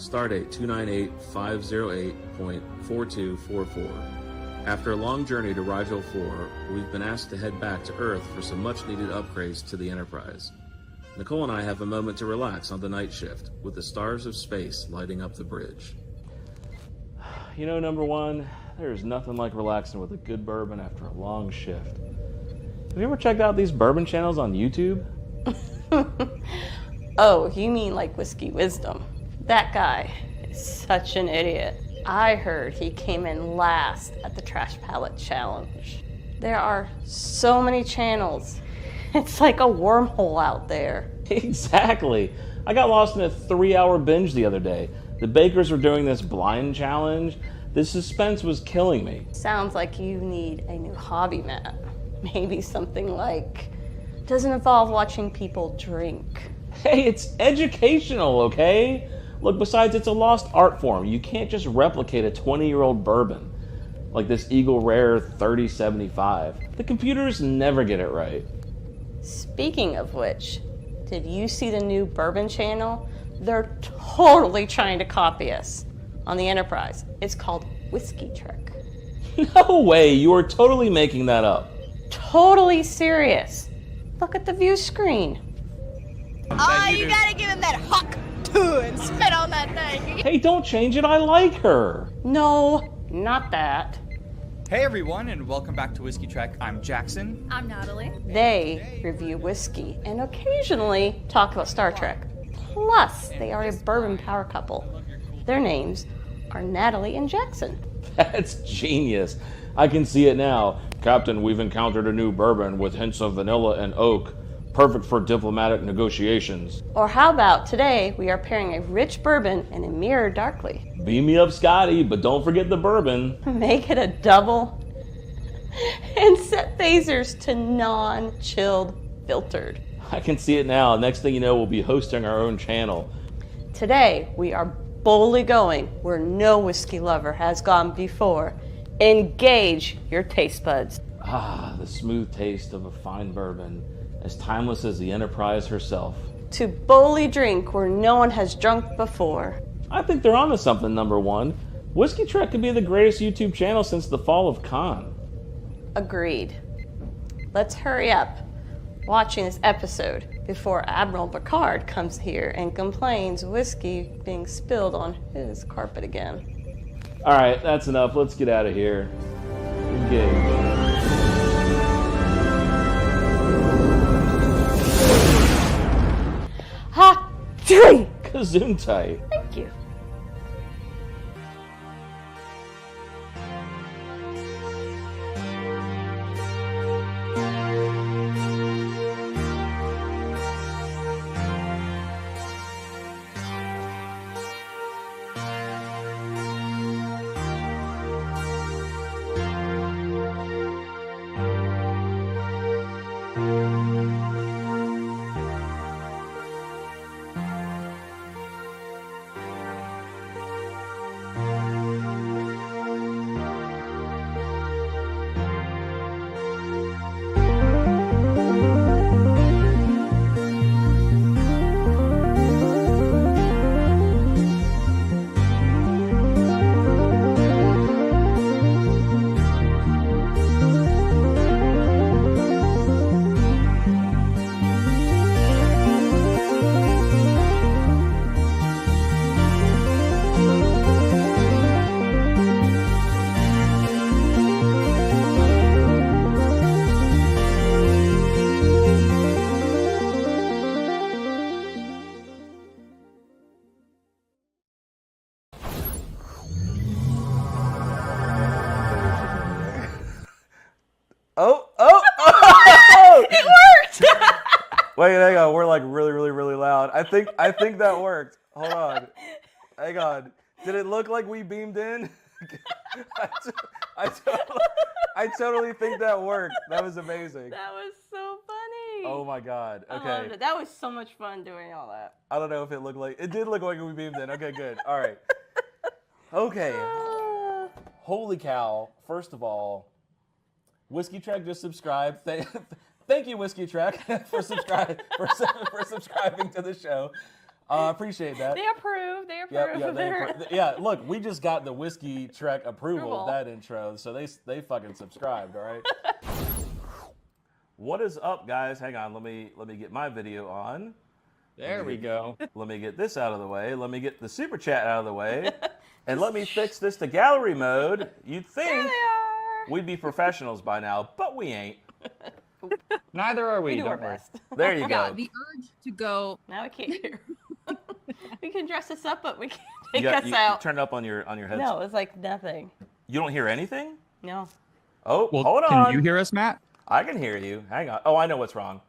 Stardate 298-508.4244. After a long journey to Rigel 4, we've been asked to head back to Earth for some much-needed upgrades to the Enterprise. Nicole and I have a moment to relax on the night shift, with the stars of space lighting up the bridge. You know, number one, there's nothing like relaxing with a good bourbon after a long shift. Have you ever checked out these bourbon channels on YouTube? Oh, you mean like Whiskey Wisdom? That guy is such an idiot. I heard he came in last at the Trash Palette Challenge. There are so many channels. It's like a wormhole out there. Exactly. I got lost in a 3-hour binge the other day. The bakers were doing this blind challenge. The suspense was killing me. Sounds like you need a new hobby, Matt. Maybe something like, doesn't involve watching people drink. Hey, it's educational, okay? Look, besides, it's a lost art form. You can't just replicate a 20-year-old bourbon like this Eagle Rare 3075. The computers never get it right. Speaking of which, did you see the new bourbon channel? They're totally trying to copy us on the Enterprise. It's called Whiskey Trek. No way, you are totally making that up. Totally serious. Look at the view screen. Oh, you gotta give him that hawk too and spit on that thing. Hey, don't change it, I like her. No, not that. Hey everyone, and welcome back to Whiskey Trek. I'm Jackson. I'm Natalie. They review whiskey and occasionally talk about Star Trek. Plus, they are a bourbon power couple. Their names are Natalie and Jackson. That's genius. I can see it now. Captain, we've encountered a new bourbon with hints of vanilla and oak. Perfect for diplomatic negotiations. Or how about today we are pairing a rich bourbon and a mirror darkly. Beam me up, Scotty, but don't forget the bourbon. Make it a double and set phasers to non-chilled filtered. I can see it now. Next thing you know, we'll be hosting our own channel. Today we are boldly going where no whiskey lover has gone before. Engage your taste buds. Ah, the smooth taste of a fine bourbon, as timeless as the Enterprise herself. To boldly drink where no one has drunk before. I think they're onto something, number one. Whiskey Trek could be the greatest YouTube channel since the fall of Khan. Agreed. Let's hurry up watching this episode before Admiral Picard comes here and complains whiskey being spilled on his carpet again. All right, that's enough. Let's get out of here. Engage. Hot drink! Gesundheit. Thank you. It worked! Wait, hang on. We're like really loud. I think that worked. Hold on. Hang on. Did it look like we beamed in? I totally think that worked. That was amazing. That was so funny. Oh my God. I Okay. loved it. That was so much fun doing all that. I don't know if it looked like it did look like we beamed in. Okay, good. All right. Okay. Holy cow. First of all, Whiskey Trek just subscribed. Thank you, Whiskey Trek, for subscribing to the show. Appreciate that. They approve. They approve. Yeah, look, we just got the Whiskey Trek approval of Approval. that intro, so they fucking subscribed, all right? What is up, guys? Hang on, let me get my video on. There we go. Let me get this out of the way. Let me get the super chat out of the way. And let me fix this to gallery mode. You'd think we'd be professionals by now, but we ain't. Neither are we. We do our Don't worry. best. There you Yeah, go. the urge to go. Now we can't hear. We can dress us up, but we can't You take us you out. turn it up on your headset. No, it's like nothing. You don't hear anything? No. Oh, Well, hold on. can you hear us, Matt? I can hear you. Hang on. Oh, I know what's wrong.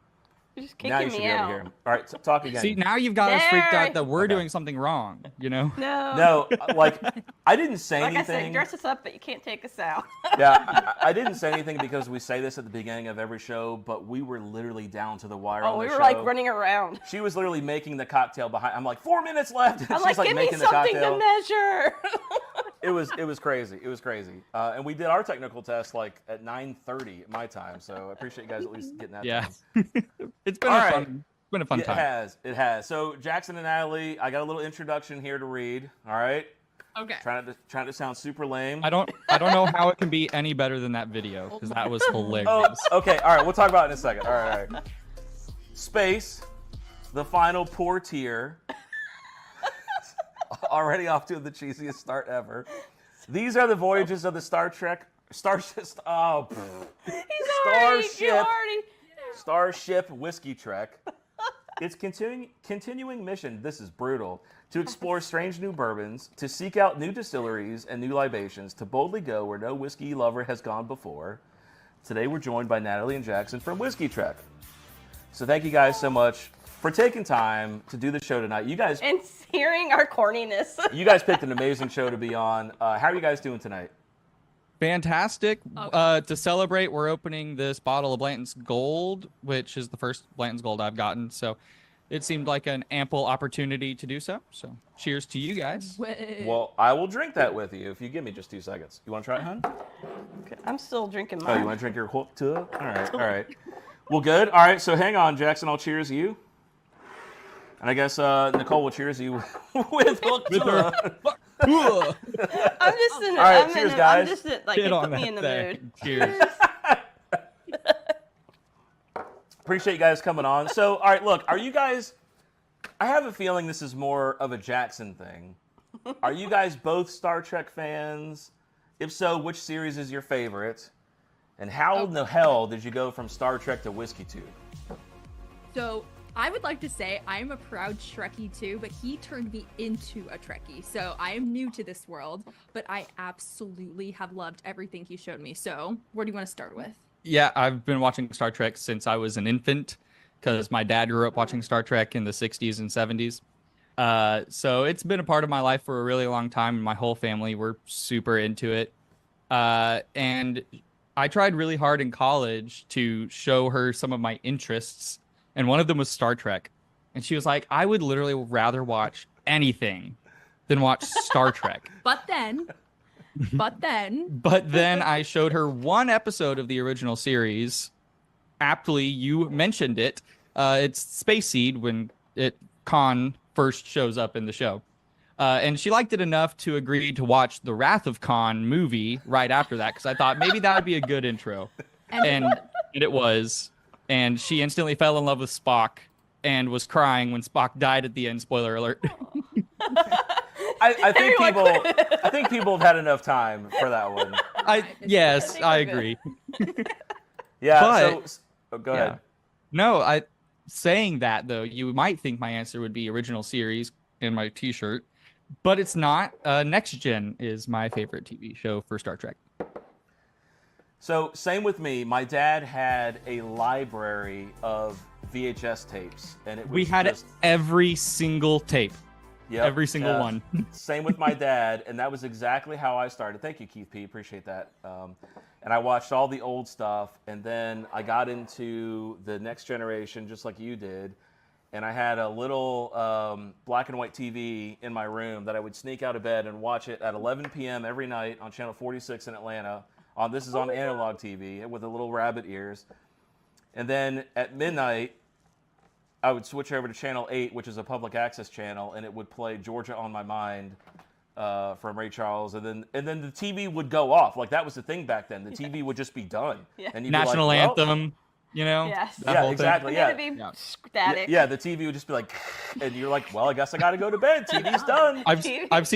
You're just Now you kicking should me be able to out. hear him. All right, talk again. See, now you've got us freaked There. out that we're Okay. doing something wrong, you know? No. No, like, I didn't say Like I anything. said, dress us up, but you can't take us out. Yeah, I didn't say anything because we say this at the beginning of every show, but we were literally down to the wire on Oh, the we show. were like running around. She was literally making the cocktail behind. I'm like, 4 minutes left. And I'm she's like, give me making the something cocktail. to measure. It was crazy. It was crazy. And we did our technical test like at 9:30 at my time. So I appreciate you guys at least getting that Yeah. done. It's been All a right. fun, it's been a fun It time. has. It has. So Jackson and Natalie, I got a little introduction here to read. All right. Okay. Trying to sound super lame. I don't know how it can be any better than that video because that was hilarious. Oh, okay. All right. We'll talk about it in a second. All right. All right. Space, the final poor tier. Already off to the cheesiest start ever. These are the voyages of the Starship. Oh, Starship Whiskey Trek. Its continuing mission, this is brutal, to explore strange new bourbons, to seek out new distilleries and new libations, to boldly go where no whiskey lover has gone before. Today we're joined by Natalie and Jackson from Whiskey Trek. So thank you guys so much for taking time to do the show tonight. You guys And hearing our corniness. picked an amazing show to be on. How are you guys doing tonight? Fantastic. Okay. To celebrate, we're opening this bottle of Blanton's Gold, which is the first Blanton's Gold I've gotten. So it seemed like an ample opportunity to do so. So cheers to you guys. Well, I will drink that with you if you give me just 2 seconds. You want to try it, hon? I'm still drinking Oh, mine. you want to drink your Hulk too? All right, all right. Well, good. All right, so hang on, Jackson. I'll cheers you. And I guess Nicole will cheers you with Hulk Tua. I'm just in. All right, I'm cheers, in, guys. I'm just in, like Get it on put that me in the thing. mood. Cheers. Appreciate you guys coming on. So, all right, look, are you guys? I have a feeling this is more of a Jackson thing. Are you guys both Star Trek fans? If so, which series is your favorite? And how in the hell did you go from Star Trek to Whiskey Tube? So I would like to say I'm a proud Trekkie too, but he turned me into a Trekkie. So I am new to this world, but I absolutely have loved everything he showed me. So where do you want to start with? Yeah, I've been watching Star Trek since I was an infant because my dad grew up watching Star Trek in the 60s and 70s. So it's been a part of my life for a really long time, and my whole family were super into it. And I tried really hard in college to show her some of my interests, and one of them was Star Trek. And she was like, I would literally rather watch anything than watch Star Trek. But then But then I showed her one episode of the original series. Aptly, you mentioned it. It's Space Seed when Khan first shows up in the show. And she liked it enough to agree to watch the Wrath of Khan movie right after that because I thought maybe that would be a good intro. And it was. And she instantly fell in love with Spock and was crying when Spock died at the end. Spoiler alert. I think people have had enough time for that one. Yes, think I we're good. agree. Yeah. But- Go ahead. No, saying that though, you might think my answer would be original series in my T-shirt, but it's not. Next Gen is my favorite TV show for Star Trek. So same with me. My dad had a library of VHS tapes, and it was We had just, every single tape, yep, every single one. Same with my dad, and that was exactly how I started. Thank you, Keith P. Appreciate that. And I watched all the old stuff, and then I got into the Next Generation, just like you did. And I had a little black and white TV in my room that I would sneak out of bed and watch it at 11 p.m. every night on Channel 46 in Atlanta. This is on analog TV with the little rabbit ears. And then at midnight, I would switch over to channel 8, which is a public access channel, and it would play Georgia on My Mind from Ray Charles, and then the TV would go off. Like, that was the thing back then. The TV would just be done. Yeah. And you'd National be like, anthem, you know? Yes. that Yeah, whole exactly. Thing. Yeah. It'd be Yeah. static. Yeah, the TV would just be like, and you're like, well, I guess I got to go to bed. TV's done. I've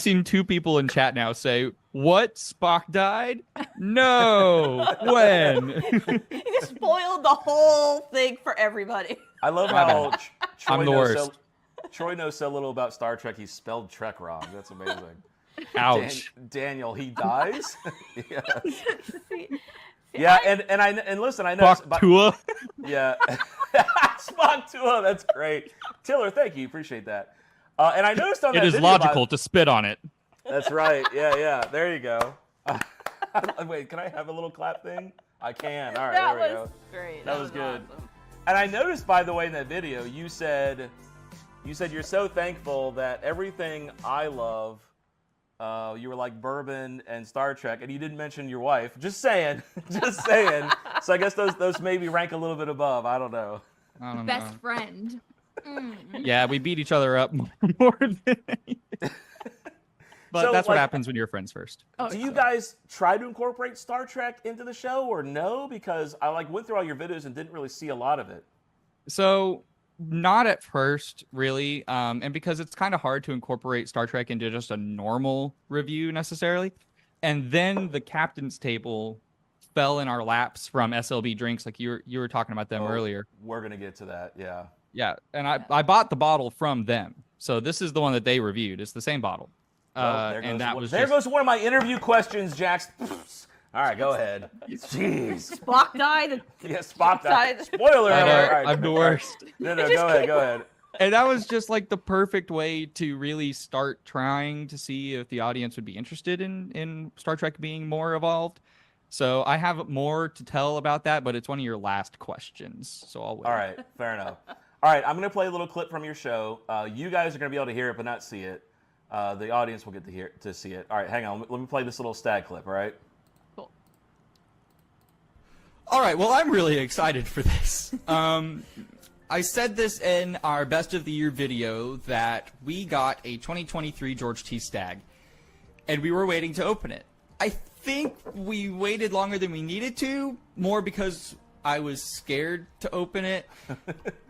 seen 2 people in chat now say, "What? Spock died? No. When?" You just spoiled the whole thing for everybody. I love how Troy I'm the knows worst. Troy knows so little about Star Trek. He spelled Trek wrong. That's amazing. Ouch. Daniel, he dies. Yeah. Yeah, and listen, I know. Spock Tua. Yeah, Spock Tua. That's great. Tiller, thank you. Appreciate that. And I noticed on It that is video, logical to spit on it. That's right. Yeah. There you go. Wait, can I have a little clap thing? I can. All right, That there we was go. great. That was good. Awesome. And I noticed, by the way, in that video, you said you're so thankful that everything I love, you were like bourbon and Star Trek, and you didn't mention your wife. Just saying, just saying. So I guess those maybe rank a little bit above. I don't know. I don't Best know. friend. Yeah, we beat each other up more than anything. But So, that's what like, happens when you're friends first. Oh, Do you guys try to incorporate Star Trek into the show, or no? Because I went through all your videos and didn't really see a lot of it. So not at first, really, and because it's kind of hard to incorporate Star Trek into just a normal review necessarily. And then the captain's table fell in our laps from SLB Drinks, like you were talking about them earlier. We're gonna get to that. Yeah. Yeah, and I bought the bottle from them, so this is the one that they reviewed. It's the same bottle. Well, There goes one of my interview questions, Jax. All right, go ahead. Jeez. Spock died. Yeah, Spock died. Died. Spoiler I know, alert. All right. I'm the worst. No, go ahead. And that was just like the perfect way to really start trying to see if the audience would be interested in Star Trek being more evolved. So I have more to tell about that, but it's one of your last questions, so I'll wait. All right, fair enough. All right, I'm going to play a little clip from your show. You guys are going to be able to hear it, but not see it. The audience will get to see it. All right, hang on. Let me play this little stag clip, all right? Cool. All right, well, I'm really excited for this. I said this in our Best of the Year video that we got a 2023 George T. Stag, and we were waiting to open it. I think we waited longer than we needed to, more because I was scared to open it.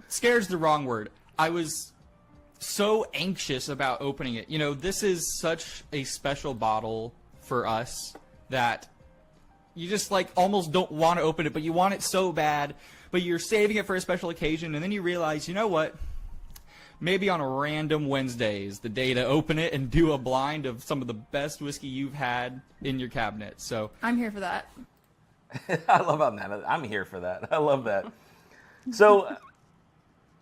Scared's the wrong word. I was so anxious about opening it. You know, this is such a special bottle for us that you just like almost don't want to open it, but you want it so bad, but you're saving it for a special occasion, and then you realize, you know what? Maybe on a random Wednesday is the day to open it and do a blind of some of the best whiskey you've had in your cabinet. So I'm here for that. I love that. I'm here for that. I love that. So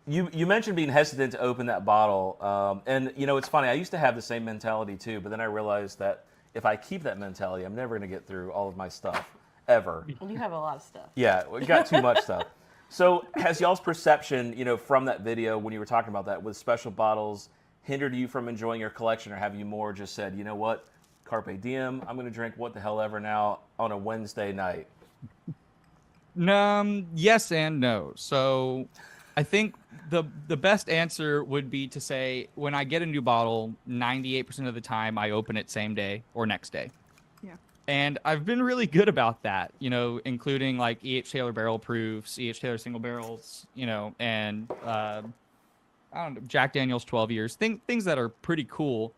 you mentioned being hesitant to open that bottle, and you know it's funny. I used to have the same mentality too, but then I realized that if I keep that mentality, I'm never going to get through all of my stuff ever. And you have a lot of stuff. Yeah, we got too much stuff. So has y'all's perception, you know, from that video when you were talking about that with special bottles hindered you from enjoying your collection, or have you more just said, you know what, carpe diem, I'm going to drink what the hell ever now on a Wednesday night? Yes and no. So I think the best answer would be to say when I get a new bottle, 98% of the time I open it same day or next day. Yeah. And I've been really good about that, you know, including like E.H. Taylor barrel proofs, E.H. Taylor single barrels, you know, and I don't know, Jack Daniel's 12 years, things that are pretty cool.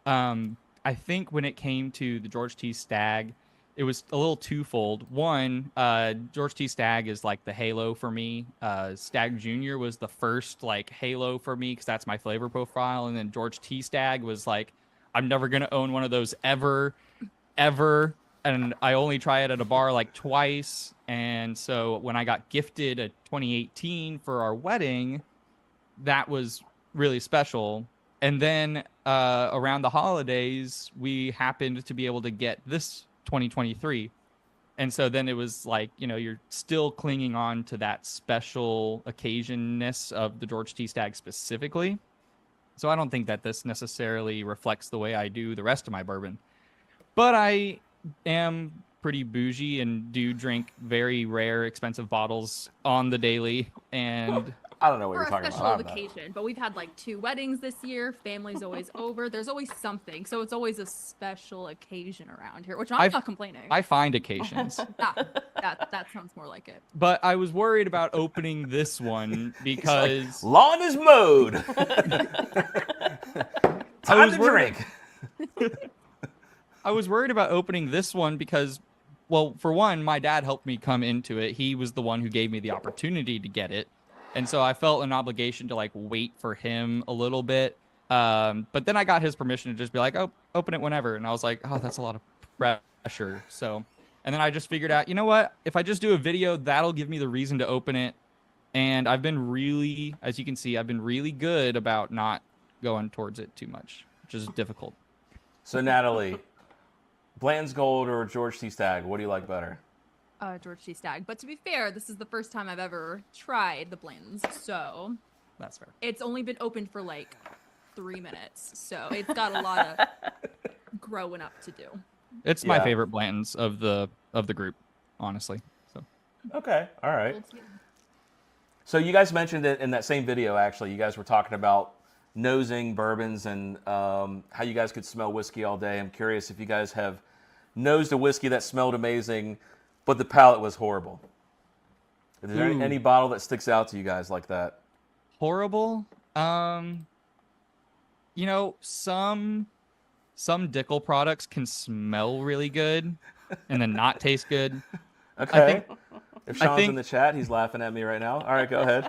I think when it came to the George T. Stag, it was a little twofold. One, George T. Stag is like the halo for me. Stag Jr. was the first like halo for me because that's my flavor profile. And then George T. Stag was like, I'm never going to own one of those ever. And I only try it at a bar like twice. And so when I got gifted a 2018 for our wedding, that was really special. And then around the holidays, we happened to be able to get this 2023. And so then it was like, you know, you're still clinging on to that special occasionness of the George T. Stag specifically. So I don't think that this necessarily reflects the way I do the rest of my bourbon. But I am pretty bougie and do drink very rare, expensive bottles on the daily. And I don't know what For you're a talking special about. occasion, but we've had like 2 weddings this year. Family's always over. There's always something, so it's always a special occasion around here, which I'm not complaining. I find occasions. That sounds more like it. But I was worried about opening this one because Lawn is mowed. Time to drink. I was worried about opening this one because, well, for one, my dad helped me come into it. He was the one who gave me the opportunity to get it. And so I felt an obligation to like wait for him a little bit. But then I got his permission to just be like, oh, open it whenever. And I was like, oh, that's a lot of pressure. So, and then I just figured out, you know what? If I just do a video, that'll give me the reason to open it. And I've been really, as you can see, I've been really good about not going towards it too much, which is difficult. So Natalie, Blanton's Gold or George T. Stagg, what do you like better? George T. Stagg. But to be fair, this is the first time I've ever tried the Blantons, so that's fair. It's only been open for like 3 minutes, so it's got a lot of growing up to do. It's my favorite Blantons of the group, honestly. So. Okay, all right. So you guys mentioned it in that same video. Actually, you guys were talking about nosing bourbons and how you guys could smell whiskey all day. I'm curious if you guys have nosed a whiskey that smelled amazing, but the palate was horrible. Is there any bottle that sticks out to you guys like that? Horrible? You know, some Dickel products can smell really good and then not taste good. Okay. If Sean's in the chat, he's laughing at me right now. All right, go ahead.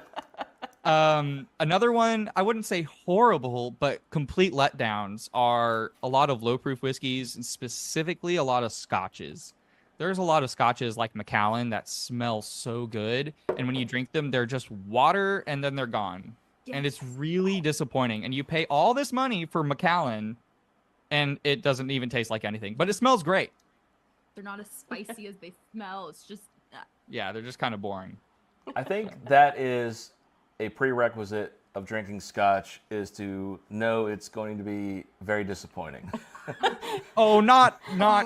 Another one, I wouldn't say horrible, but complete letdowns are a lot of low-proof whiskeys and specifically a lot of scotches. There's a lot of scotches like Macallan that smell so good, and when you drink them, they're just water and then they're gone. Yes. And it's really disappointing. And you pay all this money for Macallan, and it doesn't even taste like anything, but it smells great. They're not as spicy as they smell. It's just... Yeah, they're just kind of boring. I think that is a prerequisite of drinking scotch is to know it's going to be very disappointing. Oh, not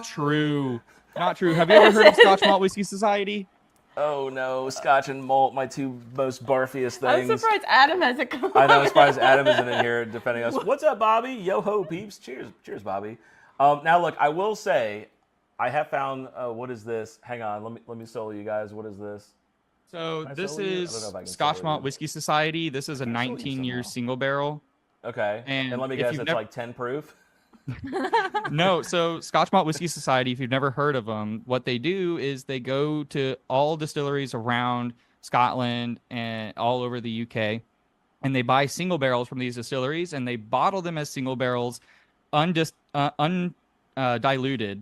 true. Not true. Have you ever heard of Scotch Malt Whiskey Society? Oh no, Scotch and malt, my two most barfiest things. I'm surprised Adam hasn't come. I know, I'm surprised Adam isn't in here defending us. What's up, Bobby? Yo ho, peeps. Cheers, Bobby. Now look, I will say, I have found. What is this? Hang on, let me solo you guys. What is this? So this is Scotch Malt Whiskey Society. This is a 19-year single barrel. Okay, and let me guess, it's like 10 proof. No, so Scotch Malt Whiskey Society, if you've never heard of them, what they do is they go to all distilleries around Scotland and all over the UK, and they buy single barrels from these distilleries, and they bottle them as single barrels, undiluted,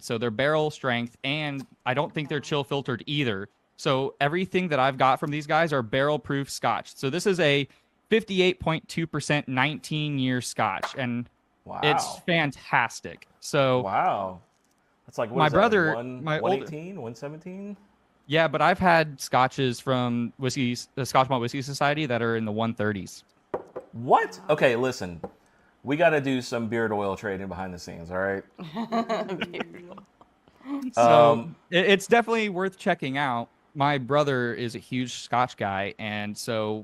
so they're barrel strength, and I don't think they're chill filtered either. So everything that I've got from these guys are barrel proof Scotch. So this is a 58.2% 19-year Scotch, and wow, it's fantastic. So wow, that's like what my is that, brother, like my 118, 117. Yeah, but I've had scotches from the Scotch Malt Whiskey Society that are in the 130s. What? Okay, listen, we got to do some beard oil trading behind the scenes. All right. So it's definitely worth checking out. My brother is a huge Scotch guy, and so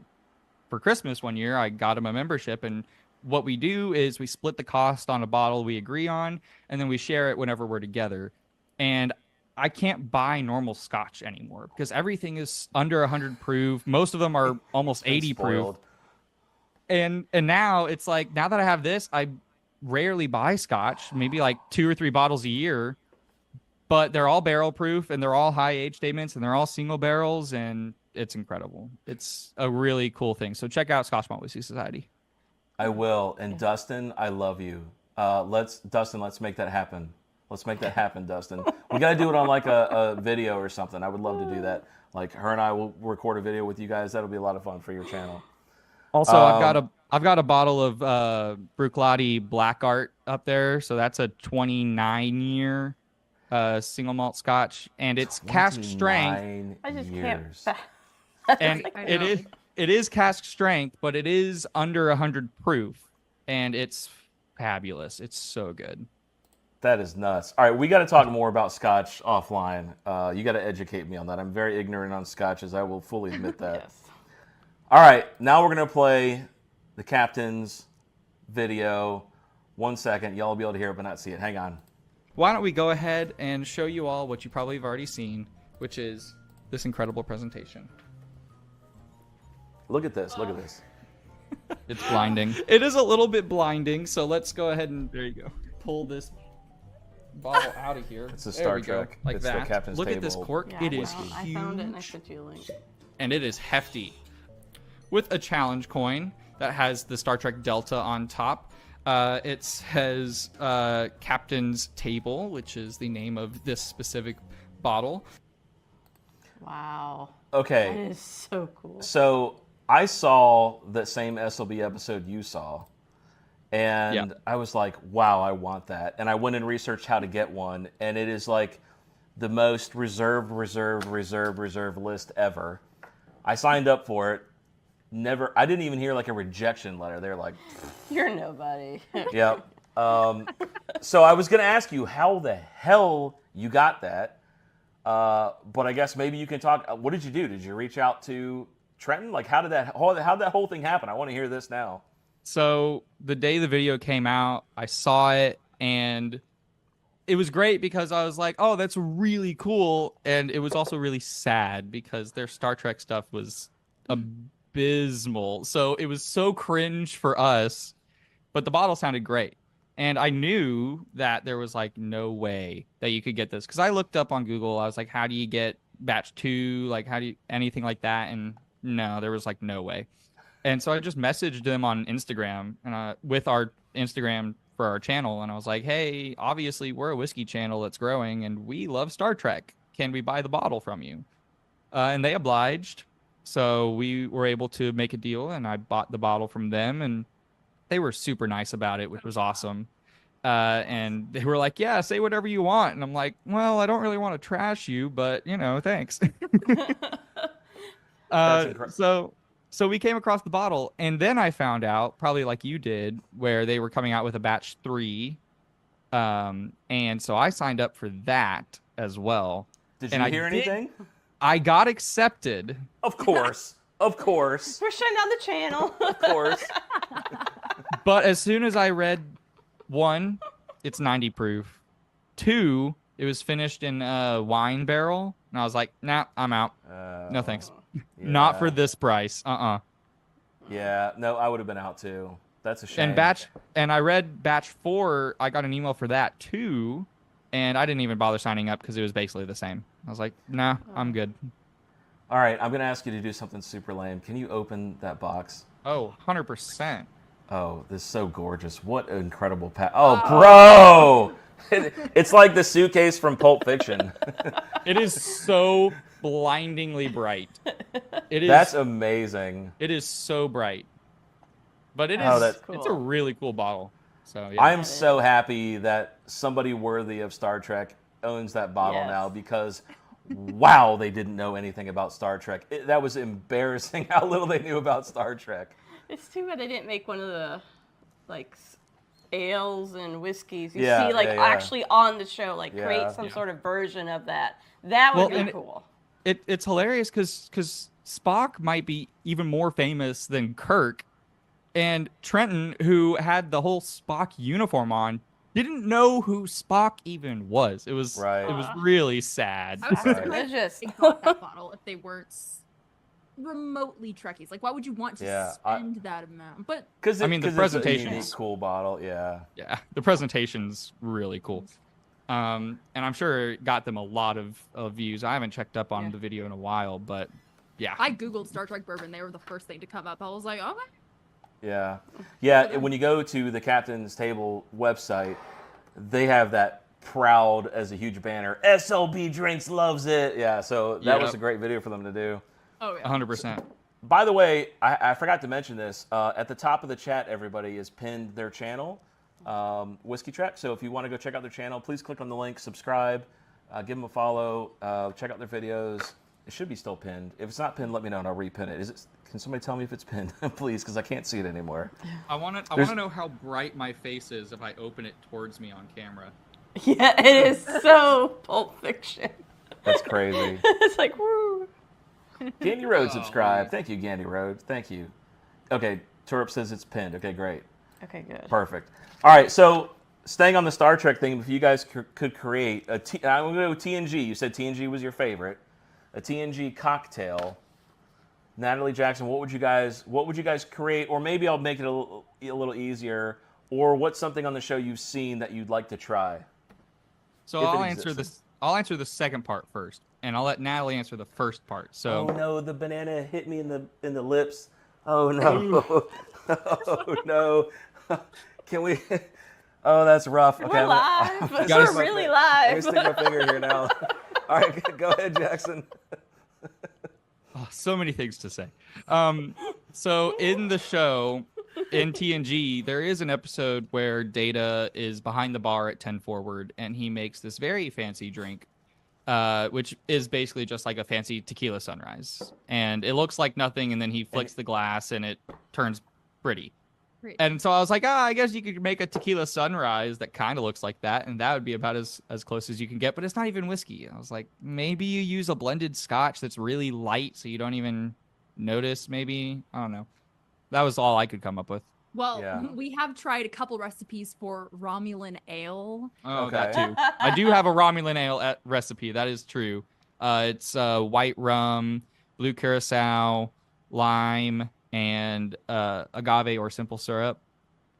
for Christmas one year, I got him a membership, and what we do is we split the cost on a bottle we agree on, and then we share it whenever we're together. And I can't buy normal Scotch anymore because everything is under 100 proof. Most of them are almost 80 proof. And now it's like, now that I have this, I rarely buy Scotch, maybe like 2 or 3 bottles a year. But they're all barrel proof, and they're all high age statements, and they're all single barrels, and it's incredible. It's a really cool thing. So check out Scotch Malt Whiskey Society. I will. And Dustin, I love you. Let's make that happen. Let's make that happen, Dustin. We got to do it on like a video or something. I would love to do that. Like her and I will record a video with you guys. That'll be a lot of fun for your channel. Also, I've got a bottle of Bruichladdich Black Art up there. So that's a 29-year single malt Scotch, and it's cask strength. I just can't. And it is cask strength, but it is under 100 proof, and it's fabulous. It's so good. That is nuts. All right, we got to talk more about Scotch offline. You got to educate me on that. I'm very ignorant on Scotches. I will fully admit that. Yes. All right, now we're going to play the captain's video. 1 second. Y'all will be able to hear it but not see it. Hang on. Why don't we go ahead and show you all what you probably have already seen, which is this incredible presentation. Look at this. Look at this. It's blinding. It is a little bit blinding, so let's go ahead and, there you go, pull this bottle out of here. It's a There Star we go, Trek. like It's that. the captain's Look at this table. cork. Yeah, It is well, huge. I found it and I sent you a link. And it is hefty. With a challenge coin that has the Star Trek Delta on top. It says Captain's Table, which is the name of this specific bottle. Wow. Okay. That is so cool. So I saw the same SLB episode you saw, and I was like, wow, I want that. And I went and researched how to get one, and it is like the most reserved list ever. I signed up for it. I didn't even hear like a rejection letter. They're like, You're nobody. yep. So I was going to ask you how the hell you got that. But I guess maybe you can talk. What did you do? Did you reach out to Trenton? Like, how did that whole thing happen? I want to hear this now. So the day the video came out, I saw it, and it was great because I was like, oh, that's really cool. And it was also really sad because their Star Trek stuff was abysmal. So it was so cringe for us, but the bottle sounded great. And I knew that there was like no way that you could get this because I looked up on Google. I was like, how do you get batch 2? Like, how do you anything like that? And no, there was like no way. And so I just messaged them on Instagram and with our Instagram for our channel. And I was like, hey, obviously we're a whiskey channel that's growing and we love Star Trek. Can we buy the bottle from you? And they obliged. So we were able to make a deal and I bought the bottle from them and they were super nice about it, which was awesome. And they were like, yeah, say whatever you want. And I'm like, well, I don't really want to trash you, but thanks. So we came across the bottle, and then I found out, probably like you did, where they were coming out with a batch 3. And so I signed up for that as well. Did you hear anything? I got accepted. Of course. Of course. We're shutting down the channel. Of course. But as soon as I read 1, it's 90 proof. 2, it was finished in a wine barrel. And I was like, nah, I'm out. No thanks. Yeah. Not for this price. Yeah, no, I would have been out too. That's a shame. And I read batch 4. I got an email for that too, and I didn't even bother signing up because it was basically the same. I was like, nah, I'm good. All right, I'm gonna ask you to do something super lame. Can you open that box? Oh, 100%. Oh, this is so gorgeous. What an incredible bro! It's like the suitcase from Pulp Fiction. It is so blindingly bright. It is. That's amazing. It is so bright. But it is. Oh, that's It's a really cool bottle. So yeah. I am so happy that somebody worthy of Star Trek owns that bottle Yes. now because, wow, they didn't know anything about Star Trek. That was embarrassing how little they knew about Star Trek. It's too bad they didn't make one of the ales and whiskeys you Yeah, see yeah. actually on the show, Yeah. create some sort of version of that. That would Well, be cool. It's hilarious because Spock might be even more famous than Kirk, and Trenton, who had the whole Spock uniform on, didn't know who Spock even was. It was Right. It was really sad. I was surprised Religious. they got that bottle if they weren't remotely Trekkies. Like, why would you want to Yeah, spend that amount? But Because I mean, the it's a presentation's- unique, cool bottle. Yeah. Yeah, the presentation's really cool. And I'm sure it got them a lot of views. I haven't checked up on the video in a while, but yeah. I googled Star Trek bourbon. They were the first thing to come up. I was like, okay. Yeah. Yeah, when you go to the Captain's Table website, they have that proud as a huge banner, SLB Drinks loves it. Yeah, so that was a great video for them to do. Oh, yeah. 100%. By the way, I forgot to mention this. At the top of the chat, everybody is pinned their channel, Whiskey Trek. So if you want to go check out their channel, please click on the link, subscribe, give them a follow, check out their videos. It should be still pinned. If it's not pinned, let me know and I'll repin it. Is it? Can somebody tell me if it's pinned, please? Because I can't see it anymore. I want to know how bright my face is if I open it towards me on camera. Yeah, it is so Pulp Fiction. That's crazy. It's like, woo. Gandy Road subscribe. Thank you, Gandy Road. Thank you. Okay, Turp says it's pinned. Okay, great. Okay, good. Perfect. All right, so staying on the Star Trek thing, if you guys could create I'm going to go with TNG. You said TNG was your favorite. A TNG cocktail. Natalie Jackson, what would you guys create? Or maybe I'll make it a little easier. Or what's something on the show you've seen that you'd like to try? So I'll answer this. I'll answer the second part first, and I'll let Natalie answer the first part. So. Oh no, the banana hit me in the lips. Oh no. Oh no. Can we? Oh, that's rough. Okay, We're live. We're really Let me live. stick my finger here now. All right, go ahead, Jackson. Oh, so many things to say. So in the show, in TNG, there is an episode where Data is behind the bar at 10 Forward, and he makes this very fancy drink, which is basically just like a fancy tequila sunrise. And it looks like nothing, and then he flicks the glass, and it turns pretty. Great. And so I was like, I guess you could make a tequila sunrise that kind of looks like that, and that would be about as close as you can get, but it's not even whiskey. I was like, maybe you use a blended scotch that's really light so you don't even notice, maybe. I don't know. That was all I could come up with. Well, Yeah. we have tried a couple recipes for Romulan ale. Oh, Okay. that too. I do have a Romulan ale recipe. That is true. It's white rum, blue curacao, lime, and agave or simple syrup.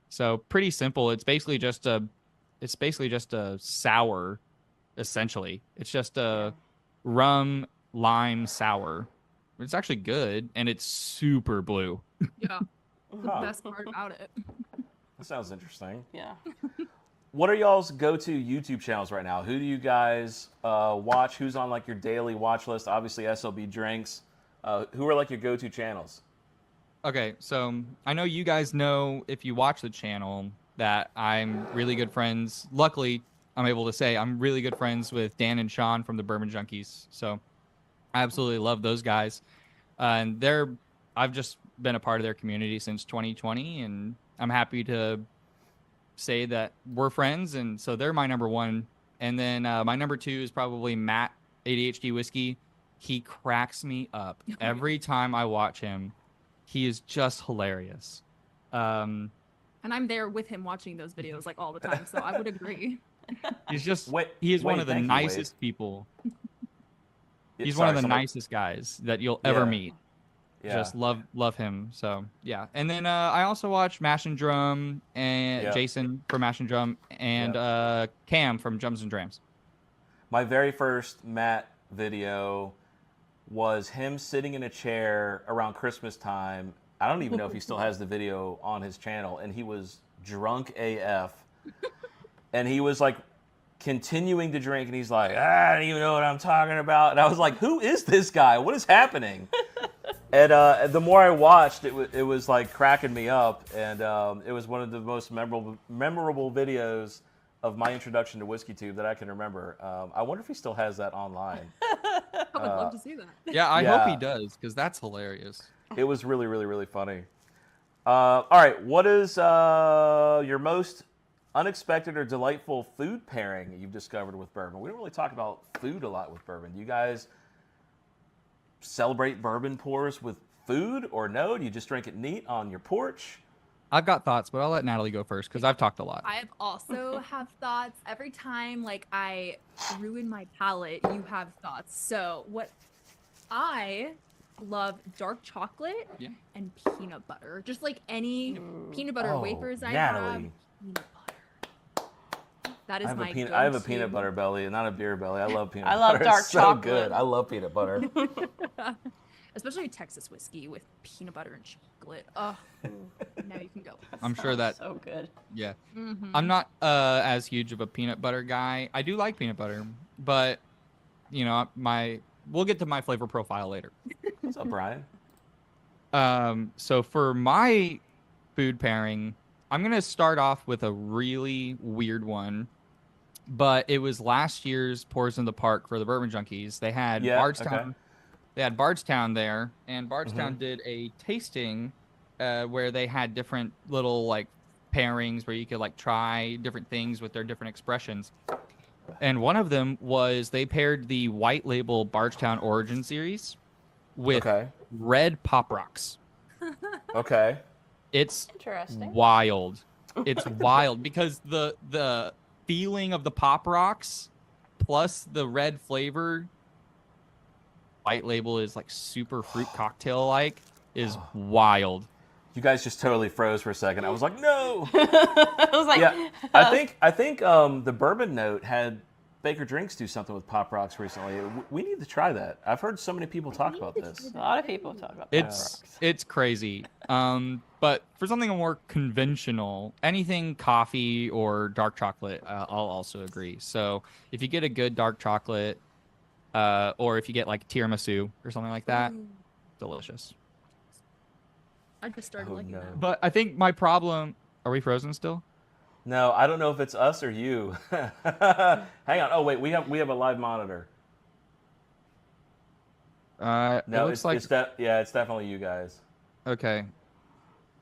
So pretty simple. It's basically just a sour, essentially. It's just a rum lime sour. It's actually good, and it's super blue. Yeah. The Huh. best part about it. That sounds interesting. Yeah. What are y'all's go-to YouTube channels right now? Who do you guys watch? Who's on like your daily watch list? Obviously, SLB Drinks. Who are like your go-to channels? Okay, so I know you guys know, if you watch the channel, that I'm really good friends. Luckily, I'm able to say I'm really good friends with Dan and Sean from the Bourbon Junkies. So I absolutely love those guys. And I've just been a part of their community since 2020, and I'm happy to say that we're friends. And so they're my number one. And then my number two is probably Matt, ADHD Whiskey. He cracks me up every time I watch him. He is just hilarious. And I'm there with him watching those videos like all the time, so I would agree. He's just Wait, he is one of the thank you, nicest Wade. people. Yeah, He's sorry, one of the someone- nicest guys that you'll ever Yeah. meet. Yeah. Just love him. So yeah. And then I also watch Mash and Drum and Yeah. Jason from Mash and Drum and Cam from Drums and Drams. My very first Matt video was him sitting in a chair around Christmas time. I don't even know if he still has the video on his channel, and he was drunk AF. And he was like continuing to drink, and he's like, I don't even know what I'm talking about. And I was like, who is this guy? What is happening? And the more I watched, it was like cracking me up, and it was one of the most memorable videos of my introduction to WhiskeyTube that I can remember. I wonder if he still has that online. I would love to see that. Yeah, I hope he Yeah. does, because that's hilarious. It was really, really, really funny. All right, what is your most unexpected or delightful food pairing that you've discovered with bourbon? We don't really talk about food a lot with bourbon. Do you guys celebrate bourbon pours with food, or no? Do you just drink it neat on your porch? I've got thoughts, but I'll let Natalie go first because I've talked a lot. I have also have thoughts. Every time like I ruin my palate, you have thoughts. So what I love dark chocolate Yeah. and peanut butter. Just like any peanut butter Oh, wafers I Natalie. have. Peanut butter. That is my I have a go-to. peanut butter belly, not a beer belly. I love peanut I butter. love dark It's so chocolate. good. I love peanut butter. Especially Texas whiskey with peanut butter and chocolate. Oh, now you can go. I'm sure that So good. yeah. Mhm. I'm not as huge of a peanut butter guy. I do like peanut butter, but you know, we'll get to my flavor profile later. What's up, Brian? So for my food pairing, I'm gonna start off with a really weird one, but it was last year's Pours in the Park for the Bourbon Junkies. They had Bardstown. okay. They had Bardstown there, and Bardstown did a tasting where they had different little like pairings where you could like try different things with their different expressions. And one of them was they paired the white label Bardstown Origin series with Okay. red Pop Rocks. Okay. It's Interesting. wild. It's wild because the feeling of the Pop Rocks plus the red flavor, white label is like super fruit cocktail like, is wild. You guys just totally froze for a second. I was like, no. I was like, Yeah, I think the bourbon note had Baker Drinks do something with Pop Rocks recently. We need to try that. I've heard so many people talk about this. a lot of people talk about It's crazy. But for something more conventional, anything coffee or dark chocolate, I'll also agree. So if you get a good dark chocolate, or if you get like tiramisu or something like that, delicious. I just started liking that. But I think my problem. Are we frozen still? No, I don't know if it's us or you. Hang on. Oh wait, we have a live monitor. No, No, it looks like it's definitely you guys. okay.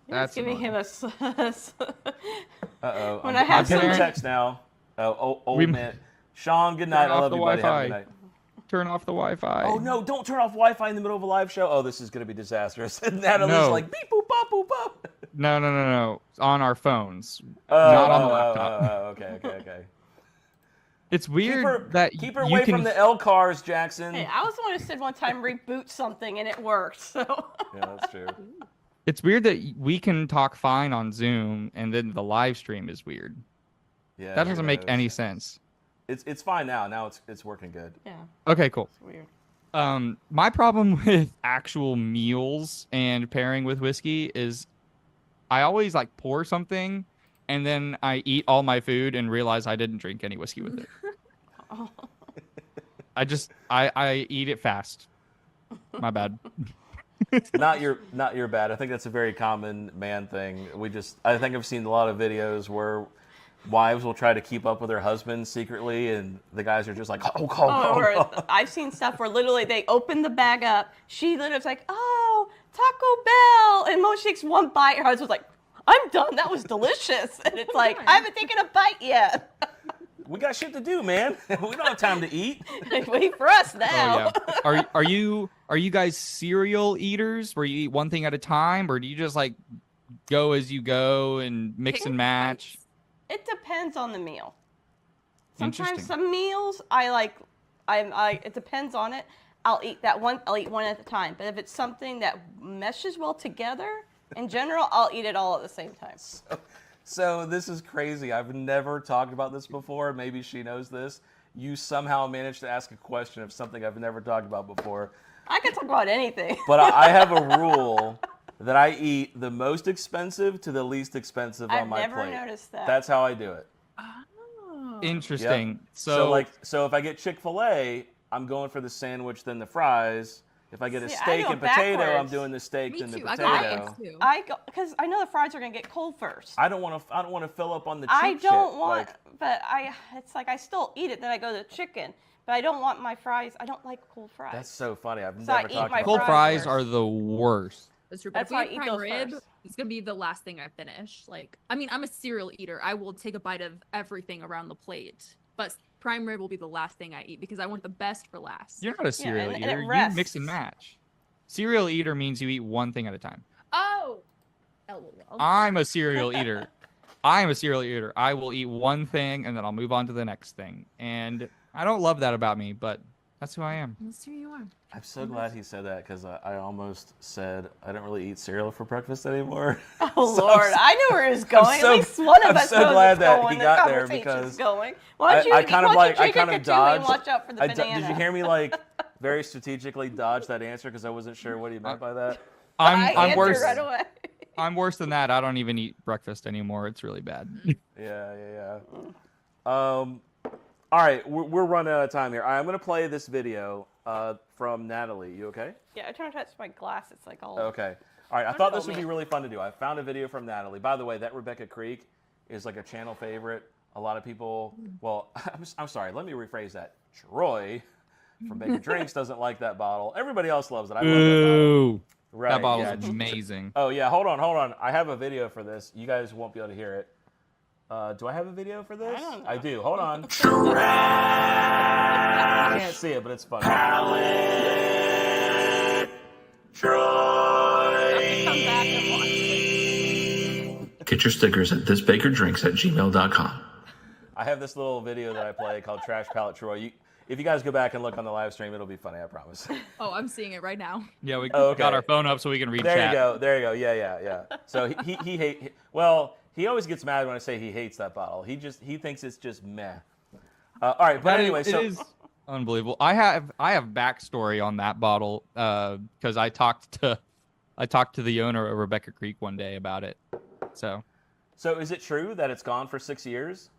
That's giving him a. Uh-oh. When I'm I have getting a some- text now. Old man. Sean, good night. I off love the you, buddy. Have a good Wi-Fi. night. Turn off the Wi-Fi. Oh no! Don't turn off Wi-Fi in the middle of a live show. Oh, this is gonna be disastrous. Natalie's No. like beep boop bop boop bop. No. It's on our phones, Oh, not on the laptop. Okay. It's weird that keep her you away can. from the L cars, Jackson. Hey, I was the one who said one time reboot something and it worked. So. Yeah, that's true. It's weird that we can talk fine on Zoom and then the live stream is weird. Yeah, That doesn't who make knows? any sense. It's fine now. Now it's working good. Yeah. Okay, cool. It's weird. My problem with actual meals and pairing with whiskey is I always like pour something and then I eat all my food and realize I didn't drink any whiskey with it. I eat it fast. My bad. Not your bad. I think that's a very common man thing. I think I've seen a lot of videos where wives will try to keep up with their husbands secretly, and the guys are just like, oh. I've seen stuff where literally they open the bag up. She literally was like, oh, Taco Bell. And Mo takes one bite. Her husband's like, I'm done. That was delicious. And it's like, I haven't taken a bite yet. We got shit to do, man. We don't have time to eat. Wait for us now. Oh, yeah. Are you guys cereal eaters where you eat one thing at a time, or do you just like go as you go and mix and match? It depends on the meal. Sometimes Interesting. some meals it depends on it. I'll eat one at a time. But if it's something that meshes well together, in general, I'll eat it all at the same time. So this is crazy. I've never talked about this before. Maybe she knows this. You somehow managed to ask a question of something I've never talked about before. I can talk about anything. But I have a rule that I eat the most expensive to the least expensive on my plate. I've never noticed that. That's how I do it. Interesting. Yep. So So if I get Chick-fil-A, I'm going for the sandwich then the fries. If I get a See, I steak go and potato, I'm backwards. doing the steak Me then the too. I potato. got eggs too. I go because I know the fries are gonna get cold first. I don't want to fill up on the cheap I don't shit. want, but it's like I still eat it. Then I go to chicken, but I don't want my fries. I don't like cold fries. That's so funny. I've So I never eat talked my about cold that. fries first. are the worst. That's true. But That's if why we I eat have those prime rib, first. it's gonna be the last thing I finish. Like, I mean, I'm a cereal eater. I will take a bite of everything around the plate, but prime rib will be the last thing I eat because I want the best for last. You're not a cereal and eater. it You rests. mix and match. Cereal eater means you eat one thing at a time. Oh, LOL. I'm a cereal eater. I will eat one thing and then I'll move on to the next thing. And I don't love that about me, but that's who I am. That's who you are. I'm so glad he said that because I almost said I don't really eat cereal for breakfast anymore. Oh So Lord, I knew where it was going. so- At least one of I'm us so knows glad it's that going. he The got there conversation's because going. Why don't you, I kind of why don't you like drink a dodged. Katui and watch out for the banana? Did you hear me like very strategically dodge that answer because I wasn't sure what he meant by that? I'm answered worse. right away. I'm worse than that. I don't even eat breakfast anymore. It's really bad. Yeah. All right, we're running out of time here. All right, I'm gonna play this video from Natalie. You okay? Yeah, I trying to touch my glass. It's like all. Okay. All right, I Don't thought tell this would me. be really fun to do. I found a video from Natalie. By the way, that Rebecca Creek is like a channel favorite. A lot of people, well, I'm sorry, let me rephrase that. Troy from Baker Drinks doesn't like that bottle. Everybody else loves it. I love that bottle. Ooh. Right, That bottle's yeah. amazing. Oh, yeah, hold on. I have a video for this. You guys won't be able to hear it. Do I have a video for this? I don't know. I do. Hold on. You can't see it, but it's funny. Come back and watch it. Get your stickers at thisbakerdrinks@gmail.com. I have this little video that I play called Trash Palette Troy. If you guys go back and look on the live stream, it'll be funny, I promise. Oh, I'm seeing it right now. Yeah, we Oh, okay. got our phone up so we can read There chat. you go. There you go. Yeah. So he always gets mad when I say he hates that bottle. He thinks it's just meh. All right, but anyway, it so is unbelievable. I have backstory on that bottle because I talked to the owner of Rebecca Creek one day about it. So is it true that it's gone for 6 years?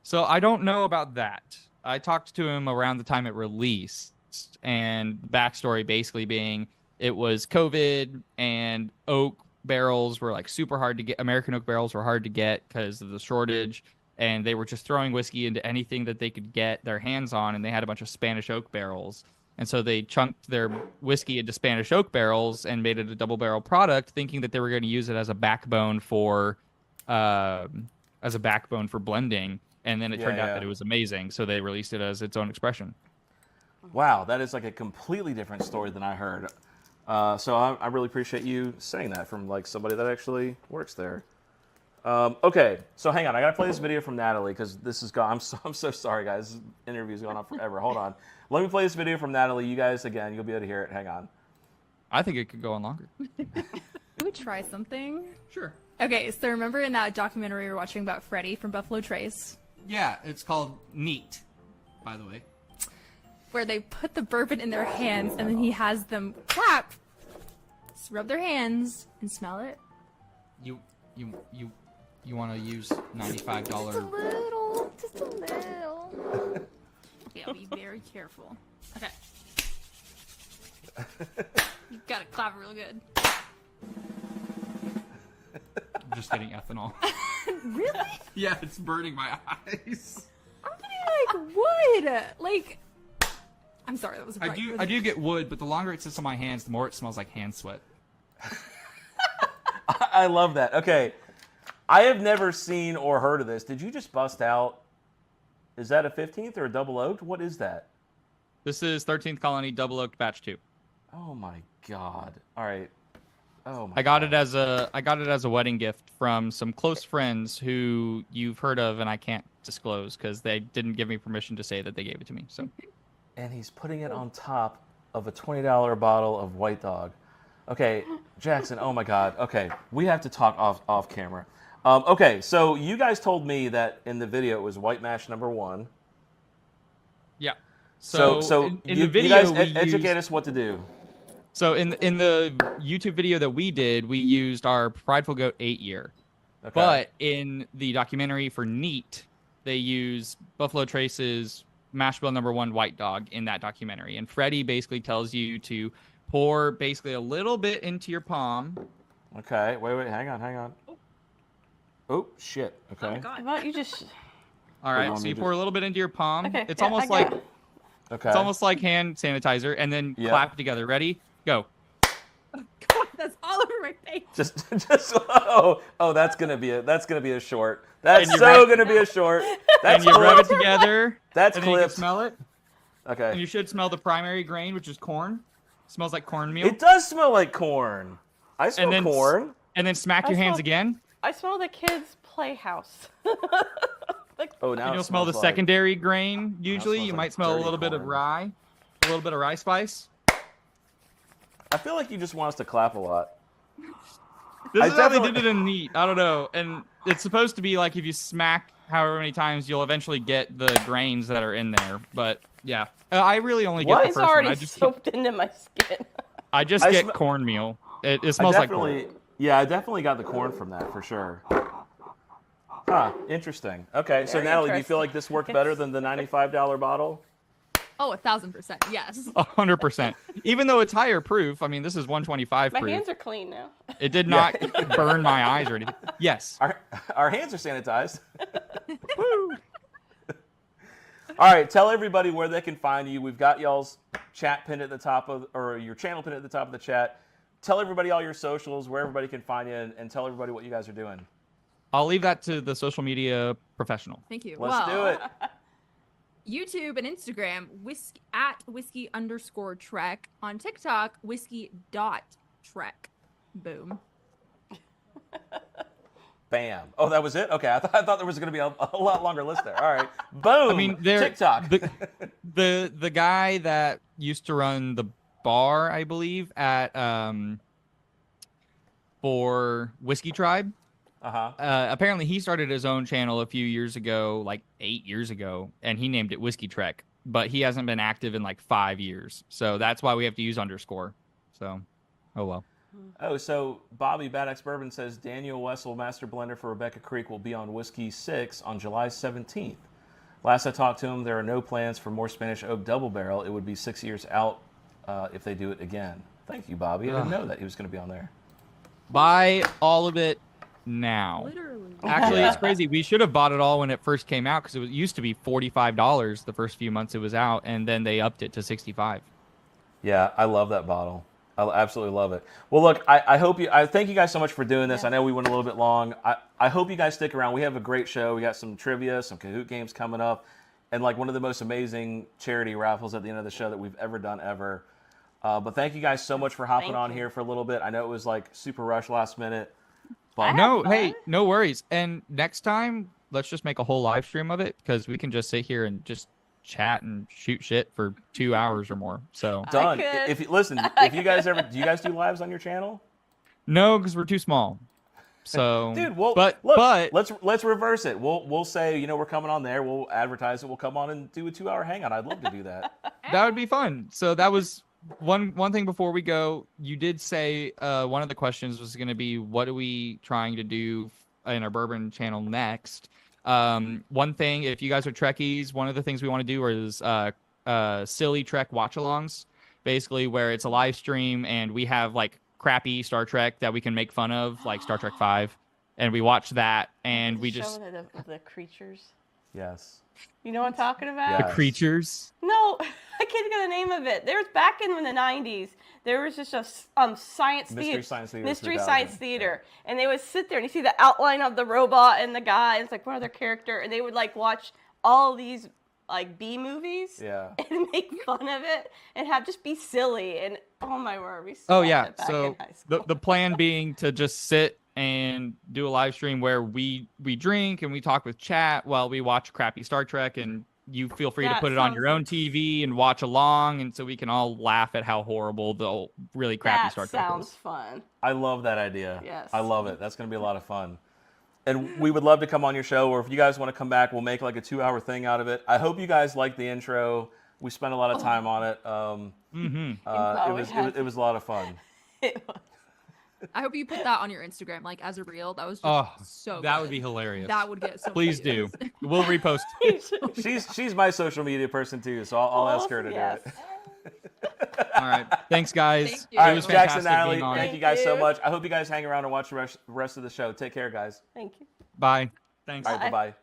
So I don't know about that. I talked to him around the time it released, and the backstory basically being it was COVID and oak barrels were like super hard to get. American oak barrels were hard to get because of the shortage, and they were just throwing whiskey into anything that they could get their hands on, and they had a bunch of Spanish oak barrels. And so they chunked their whiskey into Spanish oak barrels and made it a double barrel product, thinking that they were going to use it as a backbone for blending. And then it turned out that it was amazing, so they released it as its own expression. Wow, that is like a completely different story than I heard. So I really appreciate you saying that from like somebody that actually works there. Okay, so hang on, I gotta play this video from Natalie because this is gone. I'm so sorry, guys. This interview's going on forever. Hold on, let me play this video from Natalie. You guys, again, you'll be able to hear it. Hang on. I think it could go on longer. Can we try something? Sure. Okay, so remember in that documentary we were watching about Freddie from Buffalo Trace? Yeah, it's called Neat, by the way. Where they put the bourbon in their hands and then he has them clap, rub their hands, and smell it. You want to use $95? Just a little. Okay, I'll be very careful. Okay. You gotta clap real good. I'm just getting ethanol. Really? Yeah, it's burning my eyes. I'm getting like wood. Like, I'm sorry, that was a bright. I do get wood, but the longer it sits on my hands, the more it smells like hand sweat. I love that. Okay, I have never seen or heard of this. Did you just bust out? Is that a 15th or a double oaked? What is that? This is 13th Colony Double Oaked Batch 2. Oh my God! All right. Oh my I got it as a wedding gift from some close friends who you've heard of, and I can't disclose because they didn't give me permission to say that they gave it to me. So. And he's putting it on top of a $20 bottle of White Dog. Okay, Jackson. Oh my God. Okay, we have to talk off camera. Okay, so you guys told me that in the video it was White Mash #1. Yeah. So in you, the video, you guys educate us what to do. So in the YouTube video that we did, we used our Prideful Goat 8-year. Okay. But in the documentary for Neat, they use Buffalo Trace's Mash Bill #1 White Dog in that documentary. And Freddie basically tells you to pour basically a little bit into your palm. Okay, wait, hang on. Oh, shit. Okay. How about you just... All right, so you pour a little bit into your palm. Okay, It's yeah, almost I like got it. Okay. it's almost like hand sanitizer, and then clap together. Ready? Go. God, that's all over my face. Just that's gonna be a short. That's And you so rev- gonna be a short. That's And you rub it clipped. together. That's and then you can clipped. smell it. Okay. And you should smell the primary grain, which is corn. It smells like cornmeal. It does smell like corn. I smell then corn. And then smack your hands again. I smell the kids' playhouse. Oh, now And it you'll smell the smells like- secondary grain. Usually, smells you like might smell a dirty little bit of corn. rye, a little bit of rye spice. I feel like you just want us to clap a lot. This I is how they definitely- did it in Neat. I don't know. And it's supposed to be like if you smack however many times, you'll eventually get the grains that are in there. But yeah, I really only get the It's first one. already I just soaked into my skin. I just get cornmeal. It smells like corn. I definitely got the corn from that for sure. Huh, interesting. Okay, so Very Natalie, do you feel interesting. like this worked better than the $95 bottle? Oh, 1,000%. Yes. 100%. Even though it's higher proof, I mean, this is 125 My proof. hands are clean now. It did not burn my eyes or anything. Yes. Our hands are sanitized. All right, tell everybody where they can find you. We've got y'all's chat pinned at the top of, or your channel pinned at the top of the chat. Tell everybody all your socials, where everybody can find you, and tell everybody what you guys are doing. I'll leave that to the social media professional. Thank you. Let's do it. YouTube and Instagram, whiskey_trek. On TikTok, whiskey.trek. Boom. Bam. Oh, that was it? Okay, I thought there was going to be a lot longer list there. All right. Boom. I mean, TikTok. The guy that used to run the bar, I believe, at for Whiskey Tribe. Apparently, he started his own channel a few years ago, like 8 years ago, and he named it Whiskey Trek. But he hasn't been active in like 5 years, so that's why we have to use underscore. So, oh well. Oh, so Bobby Badax Bourbon says Daniel Wessel, master blender for Rebecca Creek, will be on Whiskey 6 on July 17th. Last I talked to him, there are no plans for more Spanish Oak Double Barrel. It would be 6 years out if they do it again. Thank you, Bobby. I didn't know that he was going to be on there. Buy all of it now. Literally. Actually, it's crazy. We should have bought it all when it first came out because it used to be $45 the first few months it was out, and then they upped it to $65. Yeah, I love that bottle. I absolutely love it. Well, look, I thank you guys so much for doing this. I know we went a little bit long. I hope you guys stick around. We have a great show. We got some trivia, some Kahoot games coming up, and like one of the most amazing charity raffles at the end of the show that we've ever done ever. But thank you guys so much for hopping on here for a little bit. I know it was like super rush last minute. But No, hey, no worries. And next time, let's just make a whole live stream of it because we can just sit here and just chat and shoot shit for 2 hours or more. So done. If you listen, if you guys ever do you guys do lives on your channel? No, because we're too small. So dude, well, but let's reverse it. We'll say, you know, we're coming on there. We'll advertise it. We'll come on and do a 2-hour hangout. I'd love to do that. That would be fun. So that was one thing before we go. You did say one of the questions was going to be, what are we trying to do in our bourbon channel next? One thing, if you guys are Trekkies, one of the things we want to do is silly Trek watch-alongs, basically where it's a live stream and we have like crappy Star Trek that we can make fun of, like Star Trek 5, and we watch that and we just the creatures. Yes. You know what I'm talking about? The creatures. No, I can't think of the name of it. There was back in the 90s. There was just a science theater, mystery science theater, and they would sit there and you see the outline of the robot and the guy. And it's like one other character, and they would like watch all these like B movies, and make fun of it and have just be silly. And oh my word, we oh yeah. So the plan being to just sit and do a live stream where we drink and we talk with chat while we watch crappy Star Trek, and you feel free to put it on your own TV and watch along, and so we can all laugh at how horrible the really crappy Star Trek is. Sounds fun. I love that idea. Yes. I love it. That's going to be a lot of fun. And we would love to come on your show, or if you guys want to come back, we'll make like a 2-hour thing out of it. I hope you guys like the intro. We spent a lot of time on it. It was a lot of fun. I hope you put that on your Instagram, like as a reel. That was just so that good. would be hilarious. That would get so Please views. do. We'll repost. She's my social media person too, so I'll ask her to do it. All right. Thanks, guys. Thank you. All right, It was Jackson, fantastic Natalie, being on. thank you guys so much. I hope you guys hang around and watch the rest of the show. Take care, guys. Thank you. Bye. Thanks. All right, bye-bye.